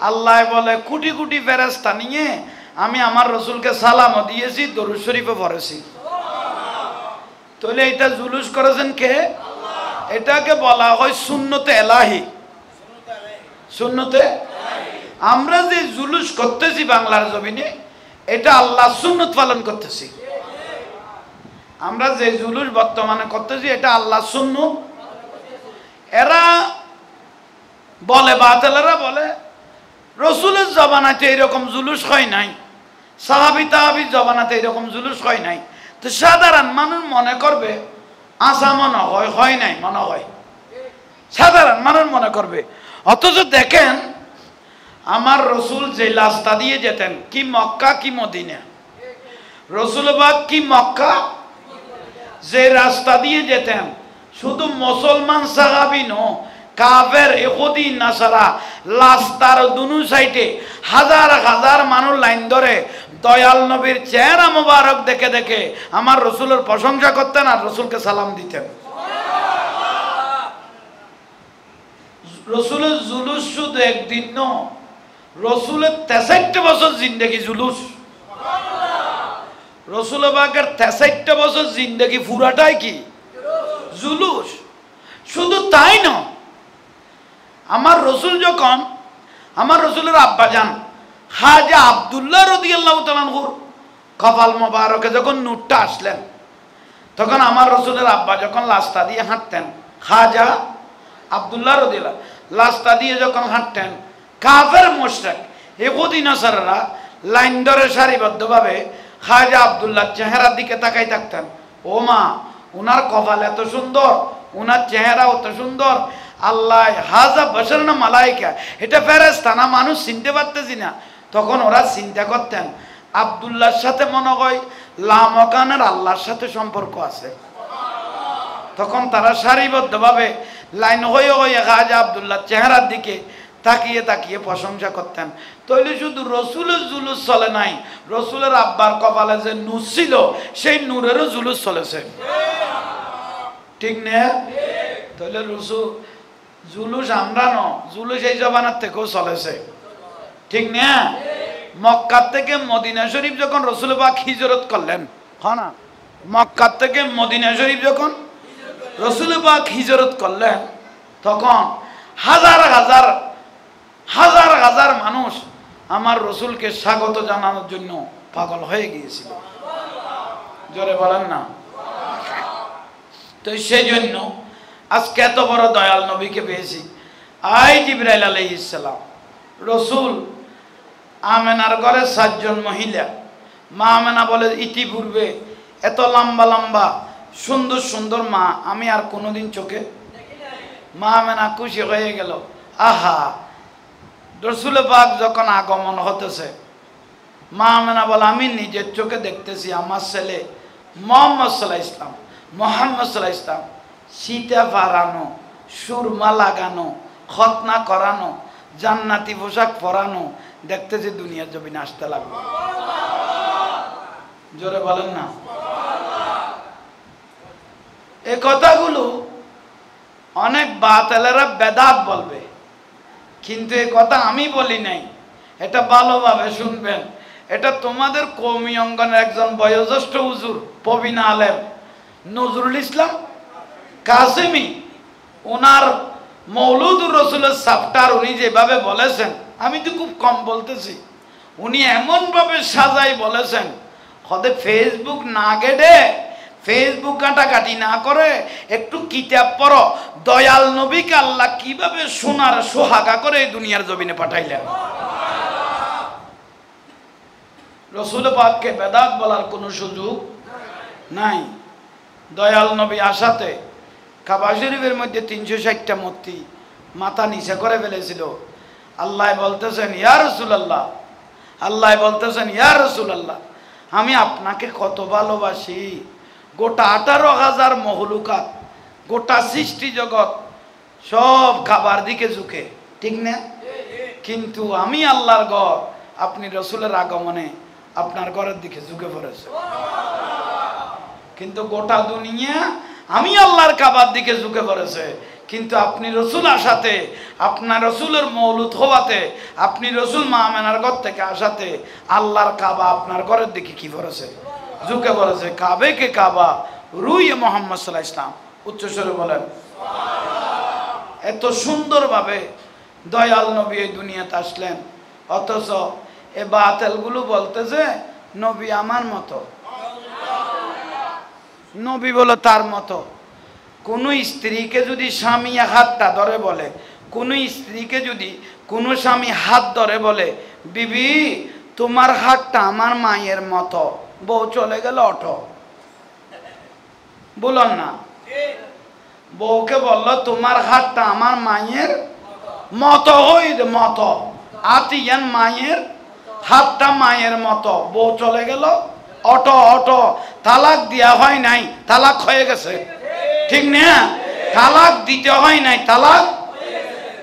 আল্লাহ বলে কোটি কোটি ফেরেশতা নিয়ে আমি আমার রসুলকে সালামও দিয়েছি, দরুদ শরীফও পড়েছি। তাহলে এটা জুলুস করেছেন কে? এটাকে বলা হয় সুন্নতে এলাহি। সুন্নতে আমরা যে জুলুস করতেছি বাংলার জমিনে, এটা আল্লাহ সুন্নত পালন করতেছি। আমরা যে জুলুস বর্তমানে করতেছি এটা আল্লাহ সুন্নত। এরা বলে, বাতিলেরা বলে রসুলের জবানাতে এরকম জুলুস হয় নাই, সাহাবী তাহাবীর জবানাতে এরকম জুলুস হয় নাই। তো সাধারণ মানুষ মনে করবে আসা মনে হয় নাই, মনে হয় সাধারণ মানুষ মনে করবে। অথচ দেখেন আমার রসুল যে রাস্তা দিয়ে যেতেন, কি মক্কা কি মদিনা, রসুলবাগ কি মক্কা, যে রাস্তা দিয়ে যেতেন শুধু মুসলমান সাহাবী নো, কাফের ইহুদি নাসারা রাস্তার দুনো সাইডে হাজার হাজার মানুষ লাইন ধরে দয়াল নবীর চেহারা মুবারক দেখে দেখে আমার রসুলের প্রশংসা করতেন আর রসুলকে সালাম দিতেন। রসুলের জুলুস শুধু একদিন ন, রসুলের 63 বছর জিন্দেগি জুলুস। রসুলবাগের 63 বছর জিন্দেগি পুরাটাই কি জুলুস। শুধু তাই না, আমার রসুল যখন, আমার রসুলের আব্বাজান খাজা আব্দুল্লাহ রাদিয়াল্লাহু তাআলা আনহুর কপাল মোবারকে যখন নূরটা আসলেন, তখন আমার রসুলের আব্বা যখন রাস্তা দিয়ে হাঁটতেন, খাজা আব্দুল্লাহ রাদিয়াল্লাহু রাস্তা দিয়ে যখন হাঁটতেন, কাফের মুশরিক ইহুদি নাসারারা লাইন ধরে সারিবদ্ধভাবে খাজা আব্দুল্লাহর চেহারার দিকে তাকাই থাকতেন। ও মা, উনার কপাল এত সুন্দর, উনার চেহারা অত সুন্দর, আল্লাহ হাজা বশর না মালাইকা, এটা ফেরেশতা না মানুষ, চিনতে পারতেছি না। তখন ওরা চিন্তা করতেন আব্দুল্লাহর সাথে মনে হয় লামকানের আল্লাহর সাথে সম্পর্ক আছে। তখন তারা সারিবদ্ধভাবে লাইন হয়ে হয়ে খাজা আব্দুল্লাহর চেহারার দিকে তাকিয়ে তাকিয়ে প্রশংসা করতেন। তাইলে শুধু রসুলের জুলুস চলে নাই, রসুলের আব্বার কপালে যে নূর ছিল সেই নূরেরও জুলুস চলেছে, ঠিক না? তাহলে রসুল জুলুস আমরা ন, জুলুস এই জবানার থেকেও চলেছে, ঠিক না? মক্কা থেকে মদিনা শরীফ যখন রসুল পাক হিজরত করলেন, হ্যাঁ না, মক্কা থেকে মদিনা শরীফ যখন রসুল পাক হিজরত করলেন, তখন হাজার হাজার হাজার হাজার মানুষ আমার রসুলকে স্বাগত জানানোর জন্য পাগল হয়ে গিয়েছিল। জোরে বলেন না? তো সেই জন্য আজকে এত বড় দয়াল নবীকে পেয়েছি। আই জিবরাইল আলাইহিস সালাম, রসুল আমেনার ঘরে 7 জন মহিলা। মা আমেনা বলে ইতিপূর্বে এত লম্বা লম্বা সুন্দর সুন্দর মা আমি আর কোনোদিন চোখে। মা আমেনা খুশি হয়ে গেল, আহা রসুল পাক যখন আগমন হতেছে, মা আমেনা বলে আমি নিজের চোখে দেখতেছি আমার ছেলে মোহাম্মদ সাল্লাল্লাহু আলাইহি ইসলাম, মোহাম্মদ সাল্লাল্লাহু আলাইহি ইসলাম সীতা পরানো, সুরমা লাগানো, খতনা করানো, জান্নাতি পোশাক পরানো দেখতেছি দুনিয়ার জমিনে আসতে লাগলো। জোরে বলেন না? এই কথাগুলো অনেক বাতিলেরা বেদাত বলবে, কিন্তু এই কথা আমি বলি নাই, এটা ভালোভাবে শুনবেন। এটা তোমাদের কওমি অঙ্গনের একজন বয়োজ্যেষ্ঠ হুজুর প্রবীণ আলেম নজরুল ইসলাম কাসেমি, ওনার মৌলুদুর রসুলের চ্যাপ্টার উনি যেভাবে বলেছেন, আমি তো খুব কম বলতেছি, উনি এমনভাবে সাজাই বলেছেন, হতে ফেসবুক না গেড়ে, ফেসবুক ঘাটাঘাটি না করে একটু কিতাব পড়ো, দয়াল নবীকে আল্লাহ কিভাবে সোনার সোহাগা করে এই দুনিয়ার জমিনে পাঠাইলেন। রসুল পাককে বেদাত বলার কোনো সুযোগ নাই। দয়াল নবী আসাতে কাবা শরীফের মধ্যে 360টা মূর্তি মাথা নিচে করে ফেলেছিল। আল্লাহ বলতেছেন ইয়া রাসূলুল্লাহ, আল্লাহ বলতেছেন ইয়া রাসূলুল্লাহ, আমি আপনাকে কত ভালোবাসি। গোটা 18,000 মহলুকাত, গোটা সৃষ্টি জগৎ সব খাবার দিকে ঝুঁকে, ঠিক না? কিন্তু আমি আল্লাহর ঘর, আপনি রসুলের আগমনে আপনার ঘরের দিকে ঝুঁকে পড়েছে। কিন্তু গোটা দুনিয়া আমি আল্লাহর কাবার দিকে ঝুঁকে পড়েছে, কিন্তু আপনি রসুল আসাতে, আপনার রসুলের মৌলুদ হওয়াতে, আপনি রসুল মা আমেনার ঘর থেকে আসাতে আল্লাহর কাবা আপনার ঘরের দিকে কি করেছে? ঝুঁকে বলেছে। কাবে কে কাবা রুই মোহাম্মদ সাল্লাল্লাহু আলাইহি ওয়াসাল্লাম। উচ্চস্বরে বলেন। এত সুন্দরভাবে দয়াল নবী এই দুনিয়াতে আসলেন, অথচ এ বাতিলগুলো বলতেছে নবী আমার মতো, নবী বলে তার মতো। কোন স্ত্রীকে যদি স্বামী হাতটা ধরে বলে, কোন স্ত্রীকে যদি কোন স্বামী হাত ধরে বলে বিবি তোমার হাতটা আমার মায়ের মতো, বউ চলে গেল অটো, বলুন না। বউকে বললো তোমার হাতটা আমার মায়ের মতো, হইল মতো আতিয়ান মায়ের হাতটা মায়ের মতো, বউ চলে গেল অটো অটো। তালাক দেওয়া হয় নাই, তালাক হয়ে গেছে, ঠিক না? তালাক দিতে হয় নাই, তালাক।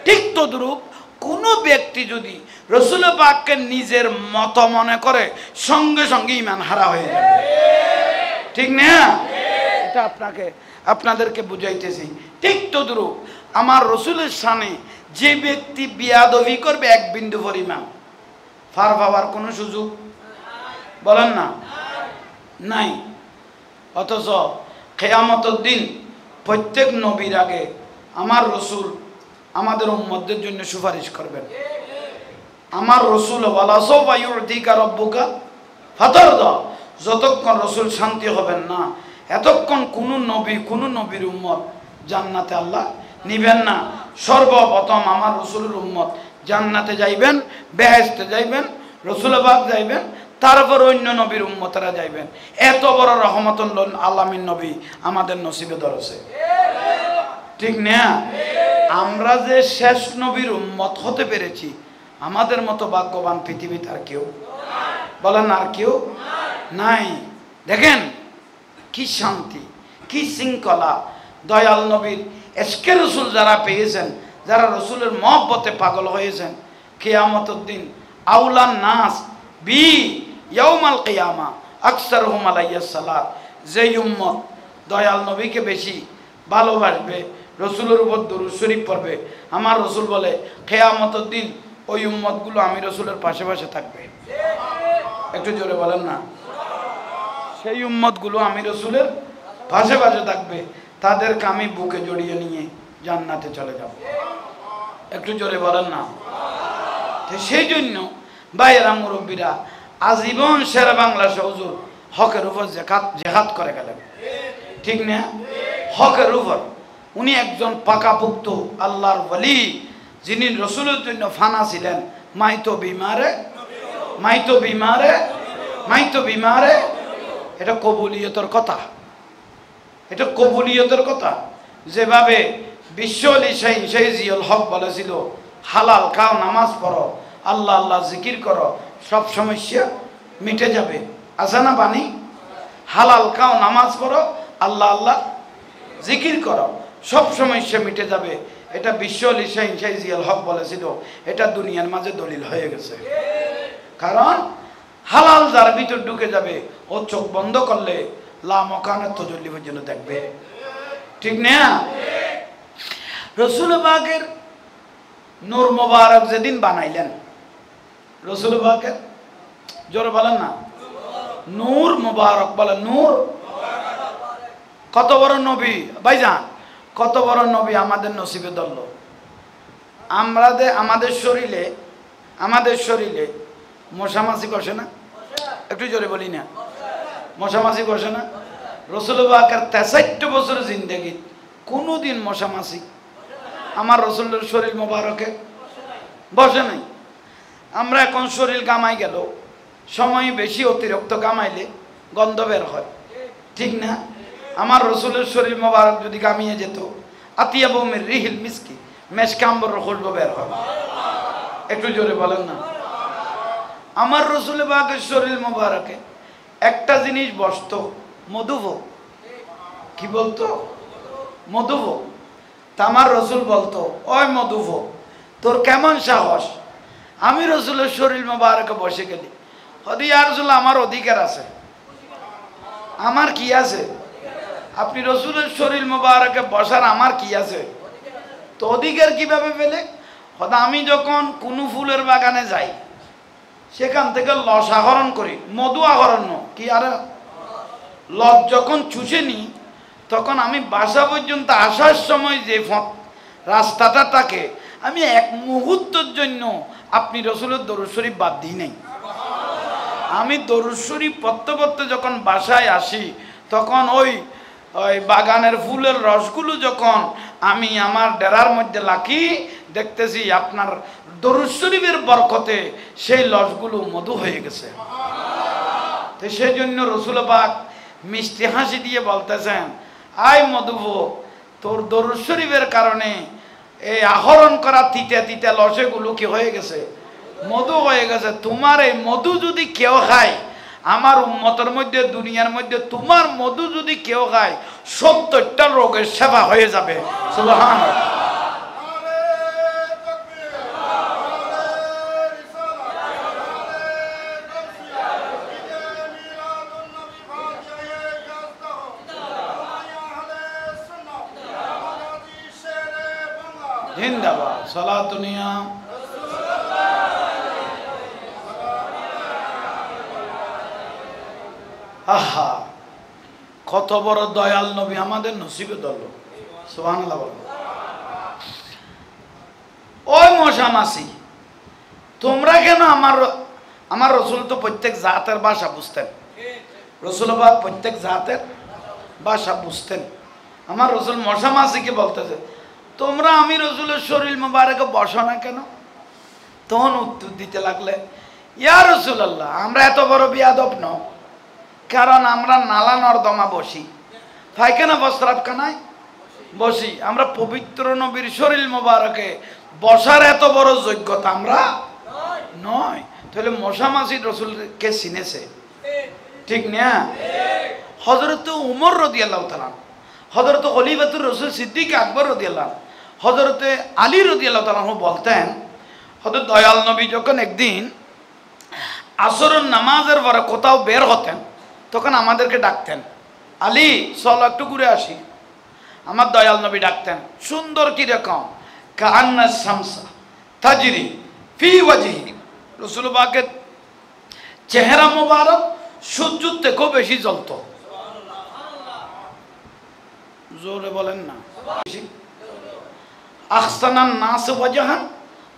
ঠিক তদ্রূপ কোন ব্যক্তি যদি রসুল পাককে নিজের মত মনে করে সঙ্গে সঙ্গে ঈমান হারা হয়ে যাবে, ঠিক না? এটা আপনাদেরকে বুঝাইতেছি। ঠিক তদ্রূপ আমার রসুলের সামনে যে ব্যক্তি বিয়াদবি করবে এক বিন্দু পরিমাণ, ফার পাওয়ার কোনো সুযোগ বলেন না নাই। অথচ কিয়ামতের দিন প্রত্যেক নবীর আগে আমার রসুল আমাদের উম্মতদের জন্য সুপারিশ করবেন। আমার রসুল ওয়ালা সাওফা ইউতিকা রাব্বুকা ফাতারদা, যতক্ষণ রসুল শান্তি হবেন না এতক্ষণ কোন নবীর উম্মত জান্নাতে আল্লাহ নিবেন না। সর্বপ্রথম আমার রসুলের উম্মত জান্নাতে যাইবেন, বেহেশতে যাইবেন, রসুল পাক যাইবেন, তারপর অন্য নবীর উম্মতেরা যাইবেন। এত বড় রহমতুল আলামিন নবী আমাদের নসিবে ধরেছে, ঠিক না? আমরা যে শেষ নবীর উম্মত হতে পেরেছি, আমাদের মতো ভাগ্যবান পৃথিবীতে আর কেউ বলেন, আর কেউ নাই। দেখেন কি শান্তি, কি শৃঙ্খলা। দয়াল নবীর এশকে রসুল যারা পেয়েছেন, যারা রসুলের মহব্বতে পাগল হয়েছেন, কিয়ামতের দিন আউলান নাস বি ইয়াউমাল কিয়ামা আকসারহুম আলাইহিস সালাত, যেই উম্মত দয়াল নবীকে বেশি ভালোবাসবে, রসুলের উপর দরুদ শরীফ পড়বে, আমার রসুল বলে কিয়ামতের দিন ওই উম্মতগুলো আমি রসুলের পাশে পাশে থাকবে। একটু জোরে বলেন না। সেই উম্মতগুলো আমি রসুলের পাশে পাশে থাকবে, তাদেরকে আমি বুকে জড়িয়ে নিয়ে জান্নাতে চলে যাব। একটু জোরে বলেন না। তো সেই জন্য ভাইয়েরা মুরব্বীরা আজীবন শেরে বাংলা হুজুর হকের উপর জেহাদ করে গেলেন, ঠিক না? হকের উপর উনি একজন পাকাপুক্ত আল্লাহর ওয়ালি, যিনি রসুলের জন্য ফানা ছিলেন। মাইতো বিমারে মাইতো বিমারে মাইতো বিমারে, এটা কবুলিয়তের কথা, এটা কবুলিয়তের কথা। যেভাবে বিশ্ব আলী শাহী জিয়াউল হক বলেছিল, হালাল খাও, নামাজ পড়ো, আল্লাহ আল্লাহ জিকির করো, সব সমস্যা মিটে যাবে। আছে না বাণী? হালাল খাও, নামাজ পড়ো, আল্লাহ আল্লাহ জিকির করো, সব সমস্যা মিটে যাবে। এটা বিশ্ব আলী শাহী জিয়াউল হক বলেছিল। এটা দুনিয়ার মাঝে দলিল হয়ে গেছে। কারণ হালাল যার ভিতর ঢুকে যাবে, ও চোখ বন্ধ করলে লা মকানের তজল্লি পর্যন্ত দেখবে, ঠিক না? রসুল পাকের নূর মোবারক যেদিন বানাইলেন, রসুল পাকের জোরে বলেন না, নূর মোবারক বলেন, নূর। কত বড় নবী ভাইজান, কত বড় নবী আমাদের নসিবে ধরল। আমাদের শরীরে মশামাছি কষে না? একটু জোরে বলি না, মশামাছি কষে না? রসুল পাকের 63 বছর জিন্দেগি কোনোদিন মশামাছি আমার রসুলের শরীর মোবারকে বসে নাই। আমরা এখন শরীর গামাই গেল, সময় বেশি অতিরিক্ত গামাইলে গন্ধ বের হয়, ঠিক না? আমার রসুলের শরীর মোবারক যদি গামিয়ে যেত, আতিয়া বৌমের রিহিল মিসকি মেশকাম্বর খুশবু বের হয়। একটু জোরে বলেন না। আমার রসুল পাকের শরীর মোবারকে একটা জিনিস বসত, মধুভোগ। কি বলতো? মধুভোগ। তা আমার রসুল বলতো, ওই মধুভোগ, তোর কেমন সাহস আমি রসুলের শরীর মোবারকে বসে গেলি? হদি ইয়া রাসূলুল্লাহ, আমার অধিকার আছে। আমার কি আছে? আপনি রসুলের শরীর মোবারকে বসার আমার কি আছে? তো অধিকার কিভাবে পেলে? আমি যখন কোনো ফুলের বাগানে যাই, সেখান থেকে লস আহরণ করি, মধু আহরণ কি আর লস যখন চুষে নিই, তখন আমি বাসা পর্যন্ত আসার সময় যে রাস্তাটা থাকে, আমি এক মুহূর্তের জন্য আপনি রসুলের দরুদ শরীফ বাদ দিই নাই। আমি দরুদ শরীফ পড়তে পড়তে যখন বাসায় আসি, তখন ওই বাগানের ফুলের রসগুলো যখন আমি আমার ডেরার মধ্যে লাকি, দেখতেছি আপনার দরুদ শরীফের বরকতে সেই রসগুলো মধু হয়ে গেছে। তো সেই জন্য রসুল পাক মিষ্টি হাসি দিয়ে বলতেছেন, আয় মধুভো, তোর দরুদ শরীফের কারণে এই আহরণ করা তিতে তিতে লসেগুলো কি হয়ে গেছে? মধু হয়ে গেছে। তোমার এই মধু যদি কেউ খায়, আমার উম্মতের মধ্যে, দুনিয়ার মধ্যে তোমার মধু যদি কেউ খায়, ৭০টা রোগের সেবা হয়ে যাবে। সুবহানাল্লাহ। জিন্দাবাদ। সালাতুনিয়া আহা, কত বড় দয়াল নবী আমাদের নসিবে দল। সুবহানাল্লাহ। ওই মশা মাসি, তোমরা কেন আমার রসুল তো প্রত্যেক জাতের ভাষা বুঝতেন। রসুল প্রত্যেক জাতের ভাষা বুঝতেন। আমার রসুল মশা মাসিকে বলতেছে, তোমরা আমি রসুলের শরীর মোবারকে বসো না কেন? তখন উত্তর দিতে লাগলে, ইয়া রাসূলুল্লাহ, আমরা এত বড় বিয়াদব নও, কারণ আমরা নালা নর্দমা বসি, পায়খানা বস্ত্রাপখানায় বসি, আমরা পবিত্র নবীর শরীর মোবারকে বসার এত বড় যোগ্যতা আমরা নয়। তাহলে মশা মাসি রসুলকে চিনেছে, ঠিক না? হযরত উমর রাদিয়াল্লাহু তাআলা, হযরত খলিফাতুর রাসূল সিদ্দিক আকবর রাদিয়াল্লাহু, হযরত আলী রাদিয়াল্লাহু তাআলা বলতেন, হযরত দয়াল নবী যখন একদিন আসরের নামাজের পরে কোথাও বের হতেন, তখন আমাদেরকে ডাকতেন, আলী চল একটু ঘুরে আসি। আমার দয়াল নবী ডাকতেন, সুন্দর কিরকম, কান্না শামসা তাজরি ফি ওয়াজহি, রাসূল পাকের চেহারা মোবারক সূর্যের থেকেও বেশি জ্বলত। জোরে বলেন না। আহসানান নাস ওয়াজহান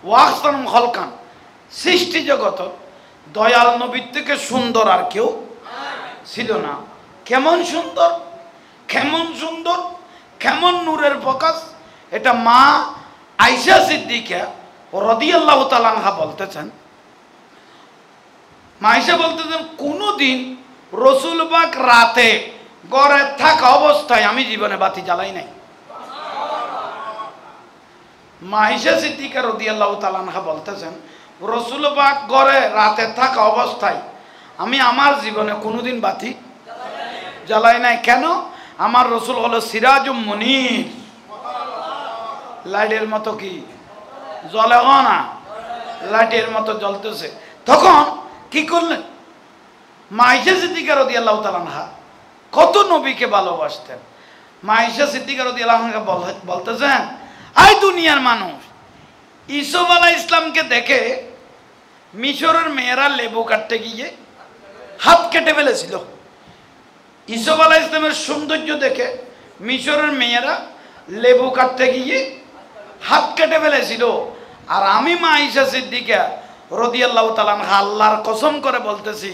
ওয়া আহসানুম খালকান, সৃষ্টি জগত দয়াল নবীর থেকে সুন্দর আর কেউ ছিল না। কেমন সুন্দর, কেমন সুন্দর, কেমন নূরের প্রকাশ, এটা মা আয়েশা সিদ্দিকা রাদিয়াল্লাহু তাআলা আনহা বলতেছেন। মা আয়েশা বলতেছেন, কোনদিন রাসূল পাক রাতে ঘরে থাকা অবস্থায় আমি জীবনে বাতি জ্বালাই নাই। মা আয়েশা সিদ্দিকা রাদিয়াল্লাহু তাআলা আনহা বলতেছেন, রাসূল পাক ঘরে রাতে থাকা অবস্থায় আমি আমার জীবনে কোনোদিন বাতি জ্বালাই নাই। কেন? আমার রসুল হলো সিরাজুম মুনির, লাইটের মতো কি জ্বলে না, লাইটের মতো জ্বলতেছে। তখন কি করলেন? মা আয়েশা সিদ্দিকা রাদিয়াল্লাহু তাআলা আনহা কত নবীকে ভালোবাসতেন। মা আয়েশা সিদ্দিকা রাদিয়াল্লাহু আনহা বলতেছেন, আই দুনিয়ার মানুষ, ঈসা আলাইহিস সালামকে দেখে মিশরের মেয়েরা লেবু কাটতে গিয়ে হাত কেটে ফেলেছিল। ঈসা আলাইহিস সালামের সৌন্দর্য দেখে মিশরের মেয়েরা লেবু কাটতে গিয়ে হাত কেটে ফেলেছিল। আর আমি মা আয়েশা সিদ্দিকা রাদিয়াল্লাহু তাআলা আনহা আল্লাহর কসম করে বলতেছি,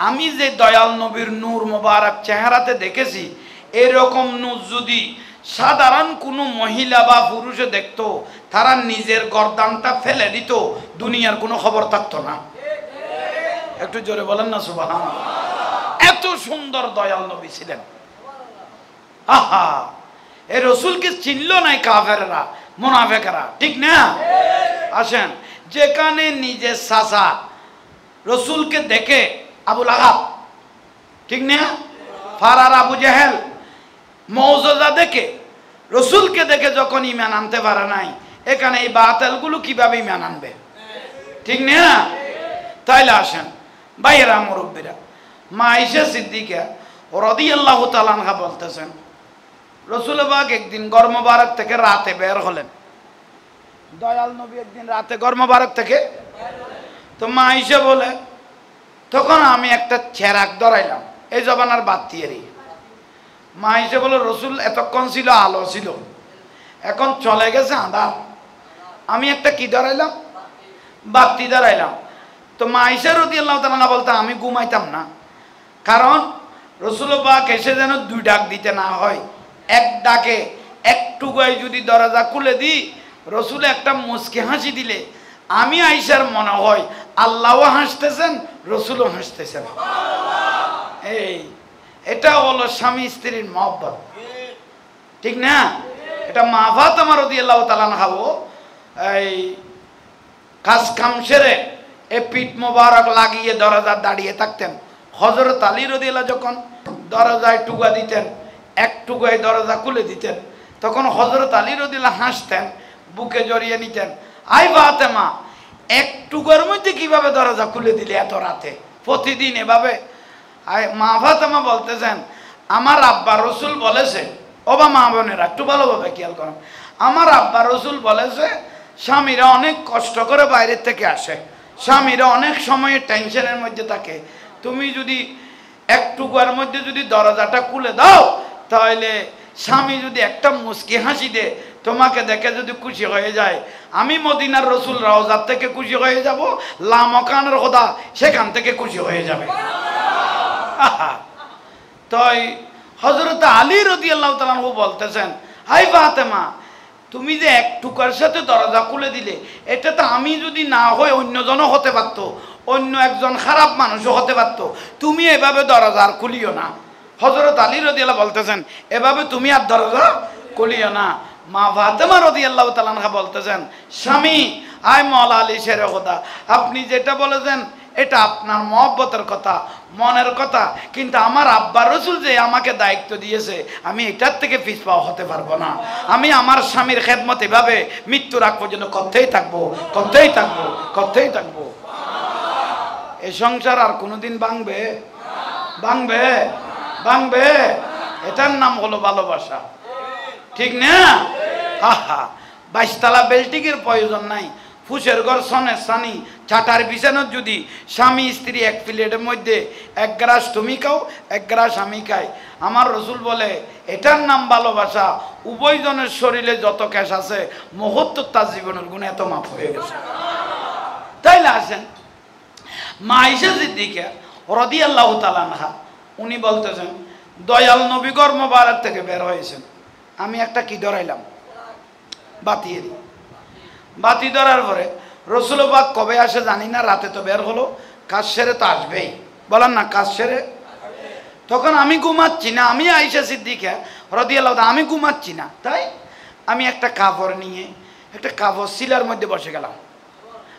আমি যে দয়াল নবীর নূর মোবারক চেহারাতে দেখেছি, এরকম নূর যদি সাধারণ কোনো মহিলা বা পুরুষে দেখতো, তারা নিজের গর্দানটা ফেলে দিত, দুনিয়ার কোনো খবর থাকতো না। একটু জোরে বলেন না সুবহানাল্লাহ। এত সুন্দর দয়াল নবী ছিলেন। আহা, এই রসুলকে চিনল নাই কাফেররা, মুনাফিকরা, ঠিক না? আসেন, যেখানে নিজের চাচা রসুলকে দেখে আবু লাহাব, ঠিক না, ফারার আবু জেহেল মওজজা দেখে রসুলকে দেখে যখন ঈমান আনতে পারে নাই, এখানে এই বাতিলগুলো কিভাবে ঈমান আনবে? ঠিক না? তাইলে আসেন ভাইয়েরা, মুরব্বীরা, মা আয়েশা সিদ্দিকা রাদিয়াল্লাহু তাআলা আনহা বলতেছেন, রাসূল পাক একদিন ঘর মোবারক থেকে রাতে বের হলেন। দয়াল নবী একদিন রাতে ঘর মোবারক থেকে তো মা আয়েশা বলে তখন আমি একটা চেরাক ধরাইলাম এই জবানার বাতিয়েরই। মা আয়েশা বলে রসুল এতক্ষণ ছিল আলো ছিল, এখন চলে গেছে আঁধার, আমি একটা কি ধরাইলাম, বাতি ধরাইলাম। তো মা আয়েশা রাদিয়াল্লাহু তাআলা বলতে আমি ঘুমাইতাম না, কারণ রসুল পাক এসে যেন দুই ডাক দিতে না হয়। এক ডাকে একটু গায়ে যদি দরজা খুলে দিই, রসুল একটা মুচকি হাসি দিলে আমি আয়েশার মনে হয় আল্লাহও হাসতেছেন রসুলও হাসতেছেন। এই এটা হলো স্বামী স্ত্রীর মহব্বত, ঠিক না? এটা মা ফাতেমা রাদিয়াল্লাহু তাআলা আনহা এই কাজ কাম সেরে এ পিঠ মোবারক লাগিয়ে দরজা দাঁড়িয়ে থাকতেন। হযরত আলী রাদিয়াল্লাহু যখন দরজায় টুকা দিতেন, এক টুকায় দরজা খুলে দিতেন, তখন হযরত আলী রাদিয়াল্লাহু হাসতেন, বুকে জড়িয়ে নিতেন, আই ফাতেমা এক টুকার মধ্যে কিভাবে দরজা খুলে দিলে এত রাতে প্রতিদিন এভাবে? মা ফাতেমা বলতেছেন আমার আব্বা রসুল বলেছে, ওবা মা বোনেরা একটু ভালোভাবে খেয়াল করুন, আমার আব্বা রসুল বলেছে স্বামীরা অনেক কষ্ট করে বাইরের থেকে আসে, স্বামীরা অনেক সময় টেনশনের মধ্যে থাকে, তুমি যদি একটুকুর মধ্যে যদি দরজাটা খুলে দাও তাহলে স্বামী যদি একটা মুচকি হাসি দে, তোমাকে দেখে যদি খুশি হয়ে যায়, আমি মদিনার রসুল রওজার থেকে খুশি হয়ে যাব, লামকানের খোদা সেখান থেকে খুশি হয়ে যাবে। তাই হযরত আলী রাদিয়াল্লাহু তাআলা বলতেছেন, হাই ফাতেমা তুমি যে এক টুকার সাথে দরজা খুলে দিলে, এটা তো আমি যদি না হই অন্যজনও হতে পারত, অন্য একজন খারাপ মানুষও হতে পারত, তুমি এভাবে দরজা আর খুলিও না। হযরত আলী রাদিয়াল্লাহু বলতেছেন এভাবে তুমি আর দরজা খুলিও না। মা ফাতেমা রাদিয়াল্লাহু তাআলা বলতেছেন, স্বামী আয় মওলা আলী শেরে খোদা, আপনি যেটা বলেছেন এটা আপনার মহব্বতের কথা, মনের কথা, কিন্তু আমার আব্বা রসুল যে আমাকে দায়িত্ব দিয়েছে আমি এটার থেকে পিছপা হতে পারবো না। আমি আমার স্বামীর খেদমত এভাবে মৃত্যুর আগ পর্যন্ত করতেই থাকবো, করতেই থাকবো, করতেই থাকবো। এই সংসার আর কোনোদিন ভাঙবে? ভাঙবে? ভাঙবে? এটার নাম হলো ভালোবাসা, ঠিক না? হা হা 22 তলা বিল্ডিংয়ের প্রয়োজন নাই, ফুসের ঘর সনের সানি চাটার বিছানোর যদি স্বামী স্ত্রী এক প্লেটের মধ্যে এক গ্রাস তুমি খাও এক গ্রাস আমি খাই, আমার রসুল বলে এটার নাম ভালোবাসা। উভয়জনের শরীরে যত ক্যাশ আছে মুহূর্ত তার জীবনের গুণে এত মাফ হয়ে গেছে। তাইলে আসেন মা আয়েশা সিদ্দিকা রাদিয়াল্লাহু তাআলা আনহা, উনি বলতেছেন দয়াল নবী ঘর মোবারক থেকে বের হয়েছেন, আমি একটা কি ধরাইলাম, বাতিয়েরি। বাতি ধরার পরে রসুল পাক কবে আসে জানি না, রাতে তো বের হলো, কাজ সেরে তো আসবেই, বলেন না কাজ সেরে। তখন আমি ঘুমাচ্ছি না, আমি আয়েশা সিদ্দিকা রাদিয়াল্লাহু তাআলা, আমি ঘুমাচ্ছি না, তাই আমি একটা কাপড় নিয়ে একটা কাপড় সিলার মধ্যে বসে গেলাম,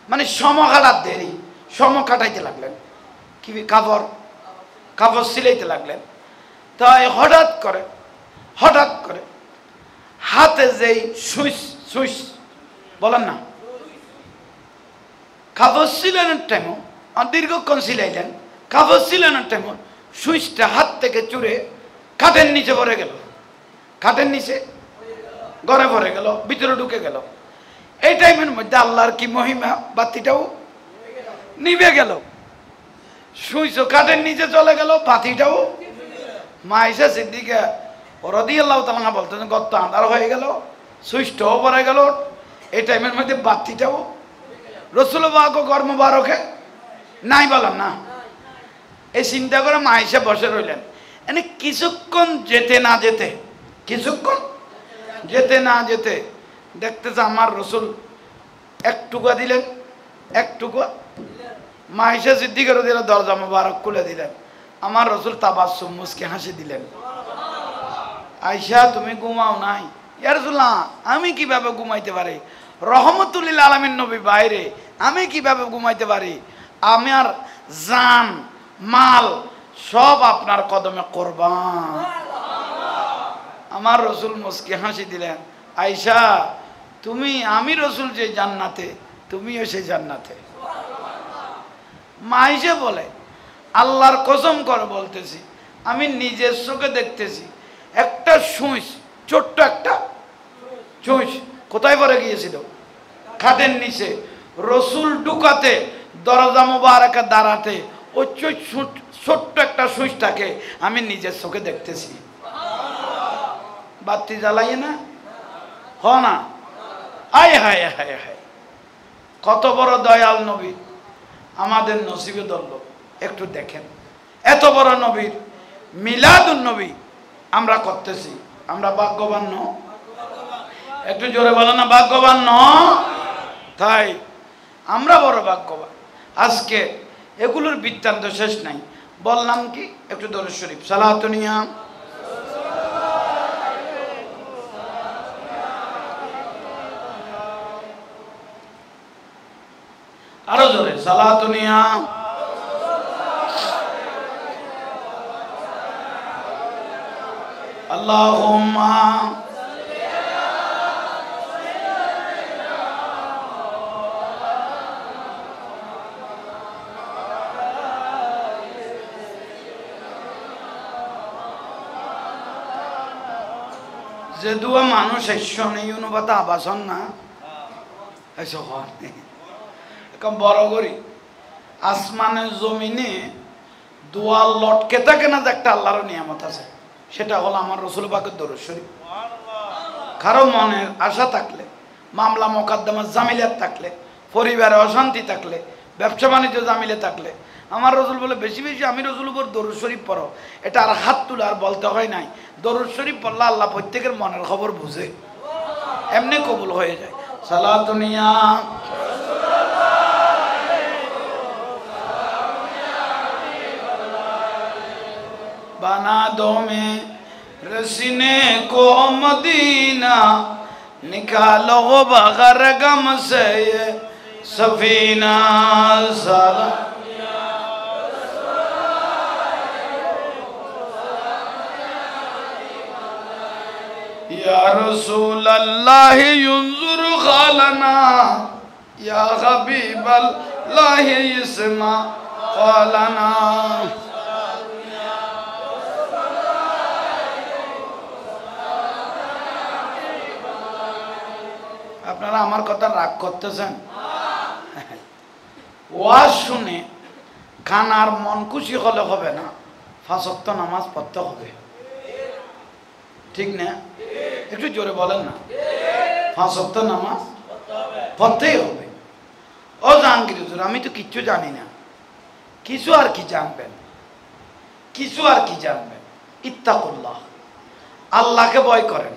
মানে সম কাটার দেরি, সম কাটাইতে লাগলেন, কি কাপড় সিলাইতে লাগলেন। তাই হঠাৎ করে হাতে যেই সুইচ বলেন না, কাপড় সিলানোর টাইমও দীর্ঘক্ষণ সিলাইলেন, কাপড় সিলানোর টাইমও সুইচটা হাত থেকে চুরে কাঠের নিচে পড়ে গেল, কাঠের নিচে ঘরে পড়ে গেল, ভিতরে ঢুকে গেল। এই টাইমের মধ্যে আল্লাহর কি মহিমা, বাতিটাও নিভে গেল, সুইচও কাঠের নিচে চলে গেল, বাতিটাও। মা আয়েশা সিদ্দিকা রাদিয়াল্লাহু তাআলা বলতেন গত আন্ধার হয়ে গেল, সুইচটাও পড়ে গেল, এই টাইমের মধ্যে বাতিটাও রসুল পাক ঘর মোবারকে নাই, বলেন না। এই চিন্তা করে মা আয়েশা বসে রইলেন। এনে কিছুক্ষণ যেতে না যেতে দেখতেছে আমার রসুল এক টুকা দিলেন, এক টুকা মা আয়েশা সিদ্দিকা রাদিয়াল্লাহু দরজা মোবারক খুলে দিলেন, আমার রসুল তাবাসসুম মুস্কি হাসি দিলেন, আয়েশা তুমি ঘুমাও নাই? ইয়া রাসূলুল্লাহ আমি কিভাবে ঘুমাইতে পারি, রহমতুল লিল আলামিন নবী বাইরে, আমি কিভাবে ঘুমাইতে পারি, আমার জান মাল সব আপনার কদমে কোরবান। আমার রসুল মুস্কি হাসি দিলেন, আয়েশা তুমি, আমি রসুল যে জান্নাতে তুমিও সেই জান্নাতে। মা আয়েশা বলে আল্লাহর কসম করে বলতেছি আমি নিজের চোখে দেখতেছি একটা সুইচ, ছোট্ট একটা সুইচ কোথায় পড়ে গিয়েছিল, খাটের নিচে রসুল ঢুকাতে দরজা মুবারাকে দাঁড়াতে ওই ছোট্ট একটা সুইচটাকে আমি নিজের চোখে দেখতেছি। বাতি জ্বালাইয়ে না হ না, আয় হায় হায় হায়, কত বড় দয়াল নবী আমাদের নসিবে ধরল। একটু দেখেন, এত বড় নবীর মিলাদুন নবী আমরা করতেছি, আমরা ভাগ্যবান ন? একটু জোরে বলো না, ভাগ্যবান ন? তাই আমরা বড় ভাগ্যবান। আজকে এগুলোর বৃত্তান্ত শেষ নাই। বললাম কি, একটু দরুদ শরীফ সালাতু নিয়া, আরো জোরে সালাতু নিয়া, আল্লাহুম্মা যে দুয়া মানুষ এসনে অনুবাদ আবাসন না এসে হয় বড় করি আসমানের জমিনে দোয়াল লটকে থাকে না, যে একটা আল্লাহর নিয়ামত আছে, সেটা হলো আমার রসুল পাকের দরুদ শরীফ। কারো মনের আশা থাকলে, মামলা মোকদ্দমা জামিলাত থাকলে, পরিবারে অশান্তি থাকলে, ব্যবসা বাণিজ্য জামিলে থাকলে, আমার রসুল বলে বেশি বেশি আমি রসুল উপর দরুদ শরীফ পড়ো। এটা আর হাত তুলে আর বলতে হয় নাই, দরুদ শরীফ পড়লে আল্লাহ প্রত্যেকের মনের খবর বুঝে, এমনি কবুল হয়ে যায়। সালাতু নিয়া, बना दो में रसीने को मदीना, निकालो बगैर गम से ये सफीना। सलाम या रसूल अल्लाह युंजुर खालना, या हबीब अल्लाह इस्मा खालना। আপনারা আমার কথা রাগ করতেছেন? ওয়াজ শুনে খানার মন খুশি হলে হবে না, 5 ওয়াক্ত নামাজ পড়তে হবে, ঠিক না? একটু জোরে বলেন না, 5 ওয়াক্ত নামাজ পড়তেই হবে। ও জাহাঙ্গীর হুজুর, আমি তো কিচ্ছু জানি না। কিছু আর কি জানবেন, কিছু আর কি জানবেন? ইত্তাকুল্লাহ, আল্লাহকে ভয় করেন।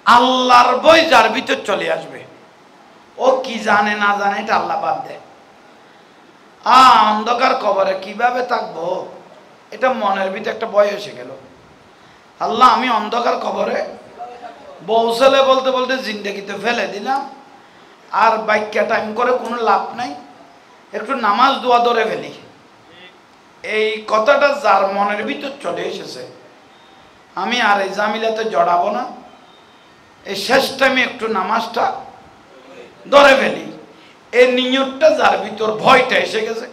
আল্লাহর ভয় যার ভিতর চলে আসবে, ও কি জানে না জানে এটা আল্লাহ বাদ দেয়। অন্ধকার কবরে কিভাবে থাকবো, এটা মনের ভিতরে একটা ভয় এসে গেল। আল্লাহ, আমি অন্ধকার কবরে বৌসলে বলতে বলতে জিন্দেগিতে ফেলে দিলাম, আর বাক্যা টাইম করে কোনো লাভ নাই, একটু নামাজ দোয়া ধরে ফেলি। এই কথাটা যার মনের ভিতর চলে এসেছে, আমি আর এই জামিলাতে জড়াবো না, এই শেষ টাইমে একটু নামাজটা ধরে ফেলি, এই নিয়তটা যার ভিতর ভয়টা এসে গেছে,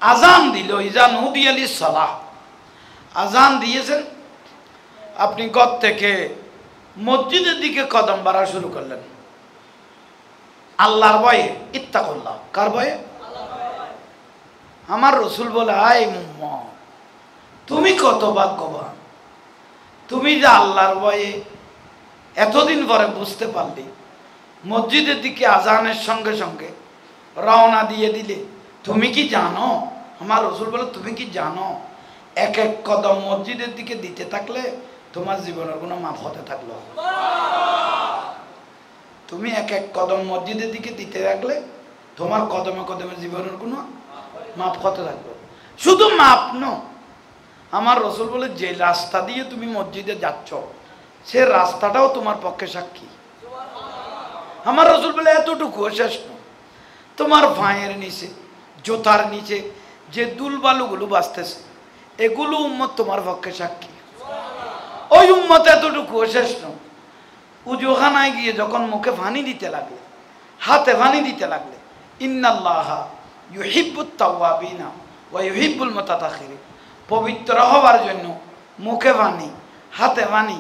আজান দিল, ইজান উদিয়ালি সালাহ, আজান দিয়েছেন, আপনি ঘর থেকে মসজিদের দিকে কদম বাড়া শুরু করলেন আল্লাহর ভয়ে। ইত্তাকুল্লাহ, কার ভয়ে? আমার রসুল বলে, আয় মুহাম্মদ, তুমি কত ভাগ্যবান, তুমি যে আল্লাহর ভয়ে এতদিন পরে বুঝতে পারলি, মসজিদের দিকে আজানের সঙ্গে সঙ্গে রওনা দিয়ে দিলে। তুমি কি জানো, আমার রসুল বলে, তুমি কি জানো, এক এক কদম মসজিদের দিকে দিতে থাকলে তোমার জীবনের কোনো মাফ হতে থাকলো। তুমি এক এক কদম মসজিদের দিকে দিতে থাকলে তোমার কদমে কদমে জীবনের কোনো মাফ হতে থাকলো। শুধু মাপ ন, আমার রসুল বলে, যে রাস্তা দিয়ে তুমি মসজিদে যাচ্ছ সে রাস্তাটাও তোমার পক্ষে সাক্ষী। আমার রসুল বলে, এতটুকু শেষ ন, তোমার পায়ের নিচে, জোতার নিচে যে দুলবালুগুলো বাঁচতেছে, এগুলো উম্মত তোমার পক্ষে সাক্ষী। ওই উম্মত এতটুকু শেষ ন, উজুখানায় গিয়ে যখন মুখে পানি দিতে লাগলে, হাতে পানি দিতে লাগলে, ইন্নাল্লাহা ইউহিব্বুত তাওয়াবিনা ওয়া ইউহিব্বুল মুতাতাখিরিন, পবিত্র হওয়ার জন্য মুখে পানি, হাতে পানি,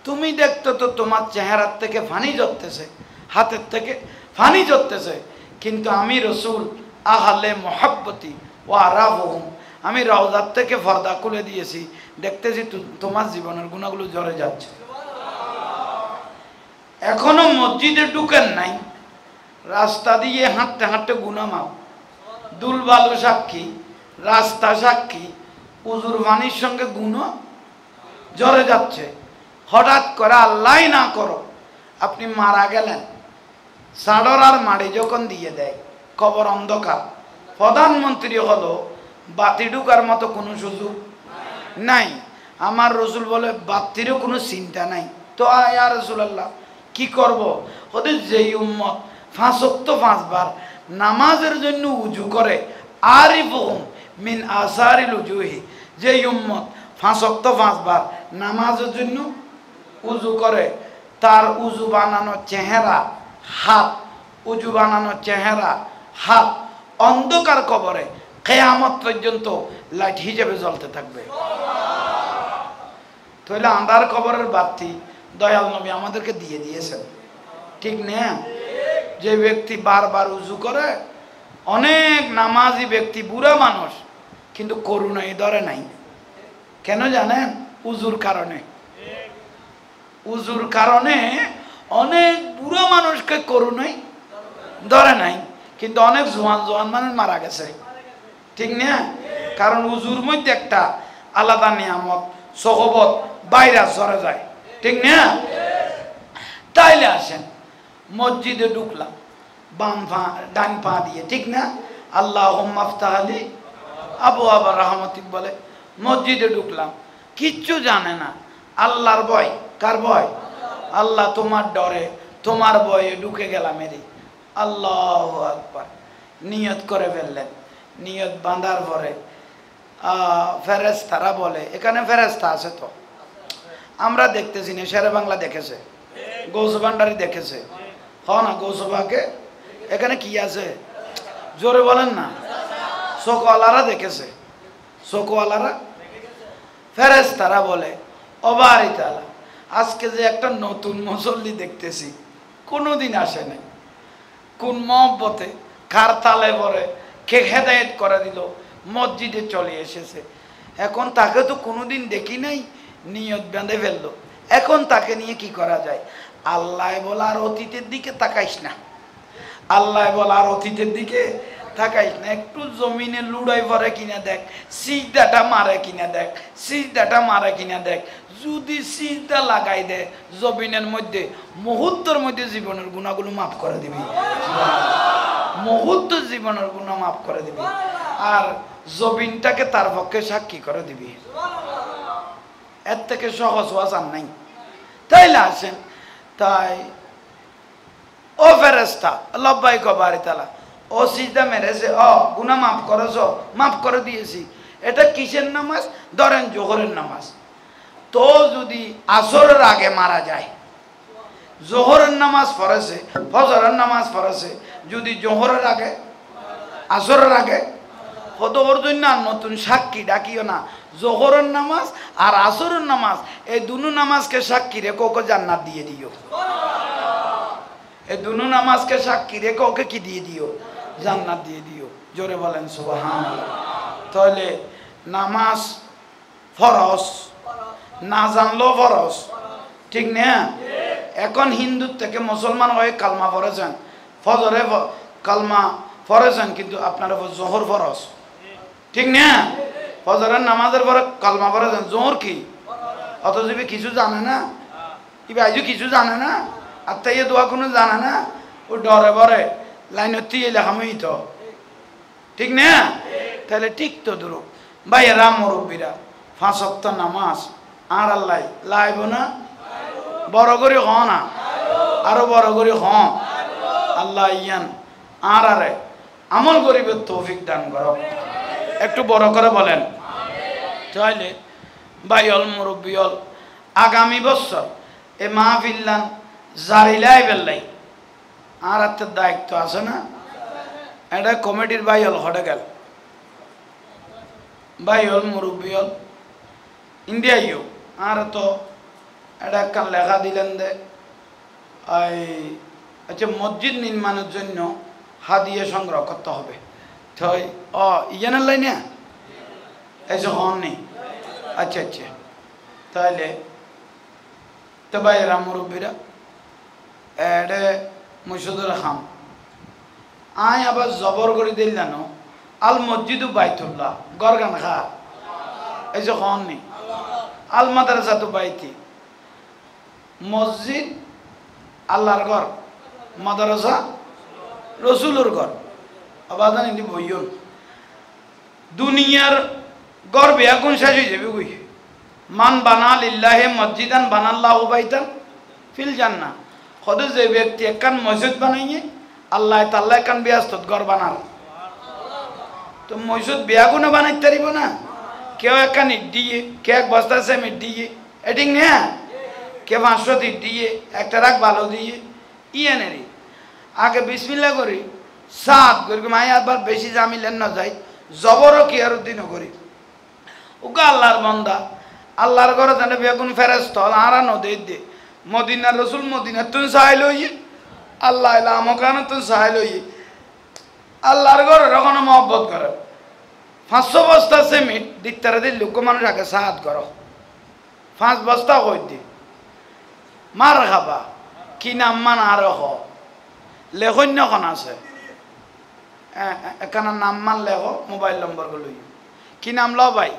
তুমি দেখতো তো তোমার চেহারার থেকে ফানি ঝরতেছে, হাতের থেকে ফানি ঝরতেছে, কিন্তু আমি রসুল আহলে মোহাব্বতি ও আরাফহুম, আমি রওজার থেকে পর্দা খুলে দিয়েছি, দেখতেছি তোমার জীবনের গুণাগুলো ঝরে যাচ্ছে। এখনো মসজিদে ঢুকেন নাই, রাস্তা দিয়ে হাঁটতে হাঁটতে গুনাহ মাপ, দুলবালু সাক্ষী, রাস্তা সাক্ষী, উজুর পানির সঙ্গে গুনাহ ঝরে যাচ্ছে। হঠাৎ করে আল্লাহ না করো আপনি মারা গেলেন, সাডর আর মাড়ি যখন দিয়ে দেয়, কবর অন্ধকার, প্রধানমন্ত্রী হলো, বাতি ঢুকার মতো কোনো সুযোগ নাই। আমার রসুল বলে বাতিরও কোনো চিন্তা নাই। তো ইয়া রাসূলুল্লাহ কি করব? ওদের যেই উম্মত 5 ওয়াক্ত 5 বার নামাজের জন্য উজু করে, আরিফুহুম মিন আসারিল উজুহি, যেই উম্মত 5 ওয়াক্ত 5 বার নামাজের জন্য উজু করে, তার উজু বানানো চেহারা, হাত, উজু বানানো চেহারা, হাত অন্ধকার কবরে কিয়ামত পর্যন্ত লাইট হিসেবে জ্বলতে থাকবে। তাহলে আন্ধার কবরের বাতি দয়াল নবী আমাদেরকে দিয়ে দিয়েছেন, ঠিক না? যে ব্যক্তি বারবার উজু করে, অনেক নামাজি ব্যক্তি, বুড়া মানুষ, কিন্তু করুণাই ধরে নাই। কেন জানেন? উজুর কারণে। উজুর কারণে অনেক বুড়া মানুষকে করুণাই ধরে নাই, কিন্তু অনেক জোয়ান জোয়ান মানুষ মারা গেছে, ঠিক না? কারণ উজুর মধ্যে একটা আলাদা নিয়ামত, সহবত ভাইরাস ঝরে যায়, ঠিক না? তাইলে আসেন, মসজিদে ঢুকলাম বাম পা ডান পা দিয়ে, ঠিক না? আল্লাহুম্মা আফতাহ লি আবওয়াব রাহমাতিক বলে মসজিদে ঢুকলাম, কিচ্ছু জানে না, আল্লাহর ভয়। কার ভয়? আল্লাহ, তোমার ডরে, তোমার ভয়ে ঢুকে গেলাম এরি। আল্লাহু আকবার, নিয়ত করে ফেললেন। নিয়ত বাঁধার পরে ফেরেশতারা বলে, এখানে ফেরেশতা আছে তো, আমরা দেখতেছি না, শেরে বাংলা দেখেছে, গৌস ভান্ডারী দেখেছে, হ না? গৌসভাকে এখানে কি আছে জোরে বলেন না? শোকওয়ালারা দেখেছে, শোকওয়ালারা। ফেরেশতারা বলে, ও বাড়ি তাআলা, আজকে যে একটা নতুন মুসল্লি দেখতেছি, কোনোদিন আসে নাই, কোন মহব্বতে, কার তালে পরে, কে হেদায়েত করে দিল, মসজিদে চলে এসেছে, এখন তাকে তো কোনোদিন দেখি নাই, নিয়ত বেঁধে ফেললো, এখন তাকে নিয়ে কি করা যায়? আল্লাহ বলে আর অতীতের দিকে তাকাইস না, আল্লাহ বলে আর অতীতের দিকে তাকাইস না, একটু জমিনে লুড়াই পরে কিনা দেখ, সিজদাটা মারে কিনা দেখ, সিজদাটা মারে কিনা দেখ। যদি সিজদা লাগাই দেয় জমিনের মধ্যে, মুহূর্তের মধ্যে জীবনের গুণাগুলো মাফ করে দিবি, মুহূর্ত জীবনের গুণা মাফ করে দিবি, আর জমিনটাকে তার পক্ষে সাক্ষী করে দিবি। এর থেকে সহজ ওয়াজ আর নাই। তাইলে আসেন, তাই ও ফেরেশতা লব্বাইক বাড়ি তালা, ও সিজদা মেরেছে, ও গুনাহ মাফ করেছ, মাফ করে দিয়েছি। এটা কিসের নামাজ? ধরেন জোহরের নামাজ। তো যদি আসরের আগে মারা যায়, জোহরের নামাজ পড়েছে, ফজরের নামাজ পড়েছে, যদি জোহরের আগে, আসরের আগে, হতো ওর জন্য আর নতুন সাক্ষী ডাকিও না। জোহরের নামাজ আর আসরের নামাজ, এই দুনো নামাজকে সাক্ষী রেখে ওকে জান্নাত দিয়ে দিও। এই দুনো নামাজকে সাক্ষী রেখে ওকে কি দিয়ে দিও? জান্নাত দিয়ে দিও। জোরে বলেন সুবহানাল্লাহ। তাহলে নামাজ ফরজ, না জানলেও ফরজ, ঠিক না? এখন হিন্দু থেকে মুসলমান হয়ে কালমা পড়েছেন, ফজরে কালমা পড়েছেন, কিন্তু আপনার জোহর ফরজ, ঠিক না? ফজরের নামাজের পরে কালমা পড়েছেন, জোহর কি? অথচ কিছু জানে না, ইবাইজু কিছু জানে না, আর তাই দোয়া কোনো জানে না, ও ডরে বরে লাইনত লেখামই তো, ঠিক না? তাহলে ঠিক তো দূর ভাই, রাম মুরব্বীরা 5 ওয়াক্ত নামাজ আর আল্লাহ লাইব না, বড় করে হ না, আরো বড় করে হ, আল্লাহ ইয়ান আর আরে আমল গরিবের তৌফিক দান করো, একটু বড় করে বলেন। তাইলে ভাইল মুরব্বীল, আগামী বছর এ মাহফিল্লান জারিলাই বেল্লাই আর একটা দায়িত্ব আছে না? এটা কমিটির ভাইল হটে গেল, ভাইল মুরব্বীল ইন্ডিয়াইও আর তো এটা একখান লেখা দিলেন দে আচ্ছা মসজিদ নির্মাণের জন্য হাদিয়া সংগ্রহ করতে হবে তাই ইয়ানের লাইনে এসে হন নেই আচ্ছা আচ্ছা তাহলে তো ভাইয়েরা মুরব্বীরা এডে মুর্শিদুল খাম আয় আবার জবর করে দিলানো আল মসজিদু বাইতুল্লাহ গরগান খা এই যে হন নেই আল মাদ্রাসা তো বাইতি মসজিদ আল্লাহর ঘর মাদ্রাসা রসুলের ঘর আবার জানি বইয়ন দুনিয়ার ঘর বেয়াগুন শেষ হয়ে যাবে ওই মান বানা লিল্লাহে মসজিদান বানাল্লাহু বাইতান ফিল জান্নাহ খোদ যে ব্যক্তি একখান মসজিদ বানাইয়ে আল্লাহ তাআলা একখান ব্যস্ত ঘর বানাল তো মসজিদ বেয়াগুনে বানাইতে পারিব না কেউ একখান ইট দিয়ে কে এক বস্তা সিমেন্ট দিয়ে এটিং না কে 500 ইট দিয়ে একটা রাখ ভালো দিয়ে ইয়ানেরি আগে বিসমিল্লাহ করি সাত করি মাই আবার বেশি জামিলেন না যাই জবরও কি আর দিনও করি ওকে আল্লাহর বান্দা আল্লাহর ঘরে জানে বেগুন ফেরেশতা আরা নদী দে মদিনার রসুল মদিনা তুই সাইল হই আল্লাহ এলা আমকান তুই সাইল হই আল্লাহর ঘরে রকম মহব্বত করে 500 বস্তা সিমেন্ট দিকতারে দিল লোক মানুষ আগে সাহায্য করো 5 বস্তা কই দি মার খাবা কি নাম মান আর হ লেখন এখন আছে এখানে নাম মান লেখো মোবাইল নম্বর গুলো কি নাম লো ভাই